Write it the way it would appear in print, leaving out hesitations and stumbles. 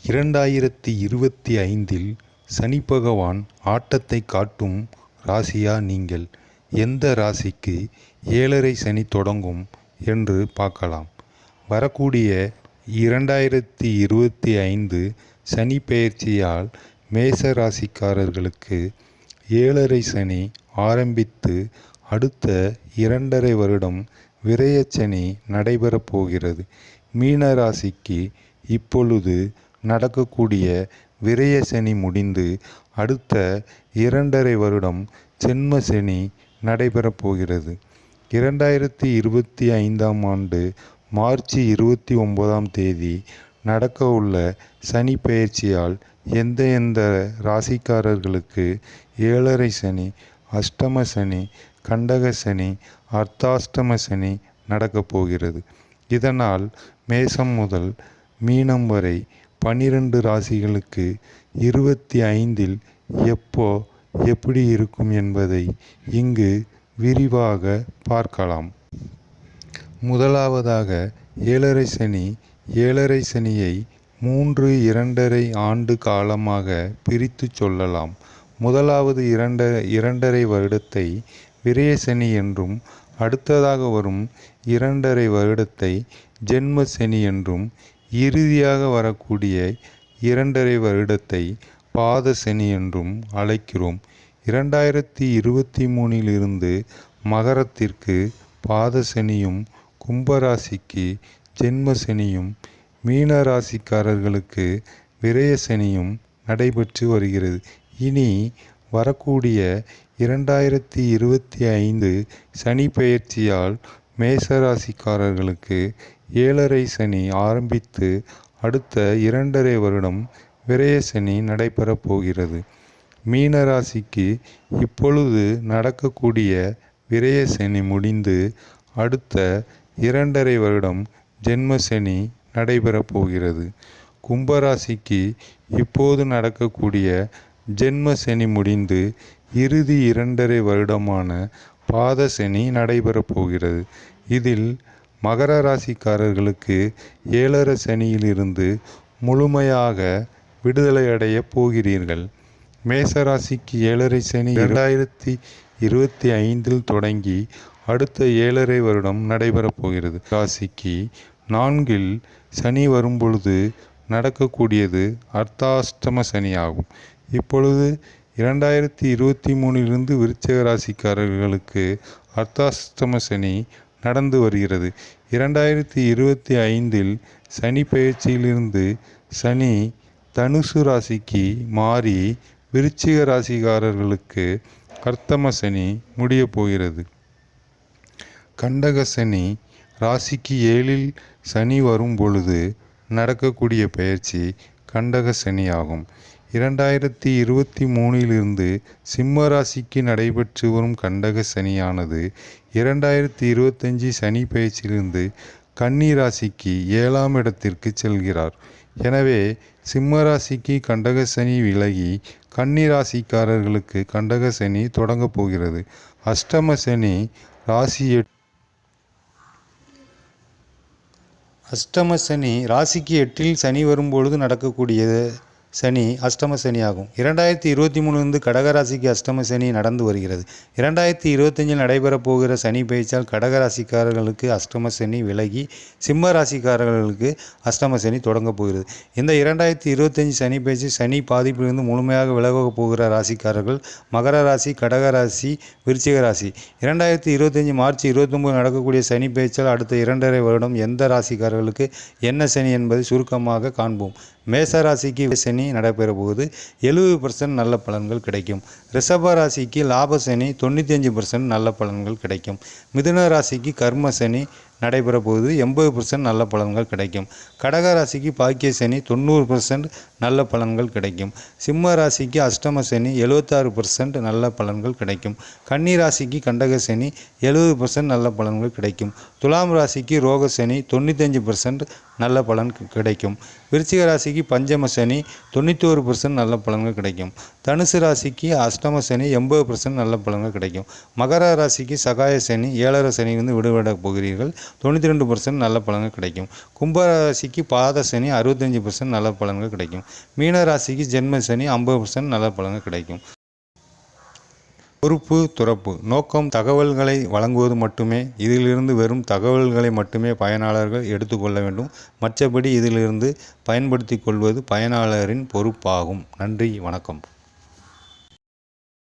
2025இல் சனி பகவான் ஆட்டத்தை காட்டும் ராசியா நீங்கள்? எந்த ராசிக்கு 7.5 சனி தொடங்கும் என்று பார்க்கலாம். வரக்கூடிய 2025 சனி பெயர்ச்சியால் மேச ராசிக்காரர்களுக்கு 7.5 சனி ஆரம்பித்து அடுத்த 2.5 வருடம் விரயச்சனி நடைபெறப் போகிறது. மீன ராசிக்கு இப்பொழுது நடக்கக்கூடிய விரய சனி முடிந்து அடுத்த 2.5 வருடம் ஜென்ம சனி நடைபெறப் போகிறது. 2025ஆம் ஆண்டு மார்ச் 29ஆம் தேதி நடக்கவுள்ள சனி பெயர்ச்சியால் எந்த ராசிக்காரர்களுக்கு 7.5 சனி, அஷ்டம சனி, கண்டக சனி, அர்த்தாஷ்டம சனி நடக்கப் போகிறது. இதனால் மேசம் முதல் மீனம் வரை 12 ராசிகளுக்கு 25இல் எப்படி இருக்கும் என்பதை இங்கு விரிவாக பார்க்கலாம். முதலாவதாக 7.5 சனி. 7.5 சனியை 2.5 ஆண்டு காலமாக பிரித்து சொல்லலாம். முதலாவது 2.5 வருடத்தை விரய சனி என்றும், அடுத்ததாக வரும் 2.5 வருடத்தை ஜென்ம சனி என்றும், இறுதியாக வரக்கூடிய 2.5 வருடத்தை பாத சனி என்றும் அழைக்கிறோம். 2023இலிருந்து மகரத்திற்கு பாத சனியும், கும்பராசிக்கு ஜென்ம சனியும், மீன ராசிக்காரர்களுக்கு விரய சனியும் நடைபெற்று வருகிறது. இனி வரக்கூடிய 2025 சனி பெயர்ச்சியால் மேசராசிக்காரர்களுக்கு 7.5 சனி ஆரம்பித்து அடுத்த 2.5 வருடம் விரய சனி நடைபெறப் போகிறது. மீன ராசிக்கு இப்பொழுது நடக்கக்கூடிய விரய சனி முடிந்து அடுத்த 2.5 வருடம் ஜென்ம சனி நடைபெறப் போகிறது. கும்பராசிக்கு இப்போது நடக்கக்கூடிய ஜென்ம சனி முடிந்து இறுதி 2.5 வருடமான பாத சனி நடைபெறப் போகிறது. இதில் மகர ராசிக்காரர்களுக்கு 7.5 சனியிலிருந்து முழுமையாக விடுதலை அடையப் போகிறீர்கள். மேசராசிக்கு 7.5 சனி 2025இல் தொடங்கி அடுத்த 7.5 வருடம் நடைபெறப் போகிறது. ராசிக்கு 4இல் சனி வரும்பொழுது நடக்கக்கூடியது அர்த்தாஷ்டம சனி ஆகும். இப்பொழுது 2023இலிருந்து விருச்சிக ராசிக்காரர்களுக்கு அர்த்தாஷ்டம சனி நடந்து வருகிறது. 2025இல் சனி பெயர்ச்சியிலிருந்து சனி தனுசு ராசிக்கு மாறி விருச்சிக ராசிக்காரர்களுக்கு அர்த்தம சனி முடிய போகிறது. கண்டக சனி ராசிக்கு 7இல் சனி வரும் பொழுது நடக்கக்கூடிய பெயர்ச்சி கண்டக சனி ஆகும். 2023இலிருந்து சிம்ம ராசிக்கு நடைபெற்று வரும் கண்டக சனியானது 2025 சனி பெயர்ச்சியிலிருந்து கன்னி ராசிக்கு 7ஆம் இடத்திற்கு செல்கிறார். எனவே சிம்ம ராசிக்கு கண்டக சனி விலகி கன்னி ராசிக்காரர்களுக்கு கண்டக சனி தொடங்கப் போகிறது. அஷ்டம சனி ராசிக்கு 8இல் சனி வரும்பொழுது நடக்கக்கூடிய சனி அஷ்டம சனி ஆகும். 2023இலிருந்து கடகராசிக்கு அஷ்டம சனி நடந்து வருகிறது. 2025இல் நடைபெறப் போகிற சனி பெயர்ச்சியால் கடகராசிக்காரர்களுக்கு அஷ்டம சனி விலகி சிம்ம ராசிக்காரர்களுக்கு அஷ்டம சனி தொடங்கப் போகிறது. இந்த 2025 சனி பெயர்ச்சி சனி பாதிப்பிலிருந்து முழுமையாக விலகப் போகிற ராசிக்காரர்கள் மகர ராசி, கடக ராசி, விருச்சிக ராசி. 2025 மார்ச் 29 நடக்கக்கூடிய சனி பெயர்ச்சியால் அடுத்த 2.5 வருடம் எந்த ராசிக்காரர்களுக்கு என்ன சனி என்பதை சுருக்கமாக காண்போம். மேச ராசிக்கு சனி நடைபெற போகுது. 70% நல்ல பலன்கள் கிடைக்கும். ரிஷப ராசிக்கு லாப சனி 95% நல்ல பலன்கள் கிடைக்கும். மிதுன ராசிக்கு கர்ம சனி நடைபெற போகுது. 80% நல்ல பலன்கள் கிடைக்கும். கடக ராசிக்கு பாக்கிய சனி 90% நல்ல பலன்கள் கிடைக்கும். சிம்ம ராசிக்கு அஷ்டம சனி 76% நல்ல பலன்கள் கிடைக்கும். கன்னி ராசிக்கு கண்டக சனி 70% நல்ல பலன்கள் கிடைக்கும். துலாம் ராசிக்கு ரோக சனி 95% நல்ல பலன் கிடைக்கும். விருச்சிக ராசிக்கு பஞ்சம சனி 91% நல்ல பலன்கள் கிடைக்கும். தனுசு ராசிக்கு அஷ்டம சனி 80% நல்ல பலன்கள் கிடைக்கும். மகர ராசிக்கு சகாய சனி 7.5 சனியிலிருந்து விடுபட போகிறீர்கள், 92% நல்ல பலன்கள் கிடைக்கும். கும்ப ராசிக்கு பாத சனி 65% நல்ல பலன்கள் கிடைக்கும். மீன ராசிக்கு ஜென்ம சனி 50% நல்ல பலன்கள் கிடைக்கும். பொறுப்பு துறப்பு நோக்கம் தகவல்களை வழங்குவது மட்டுமே. இதிலிருந்து வெறும் தகவல்களை மட்டுமே பயனாளர்கள் எடுத்துக்கொள்ள வேண்டும். மற்றபடி இதிலிருந்து பயன்படுத்தி கொள்வது பயனாளரின் பொறுப்பாகும். நன்றி, வணக்கம்.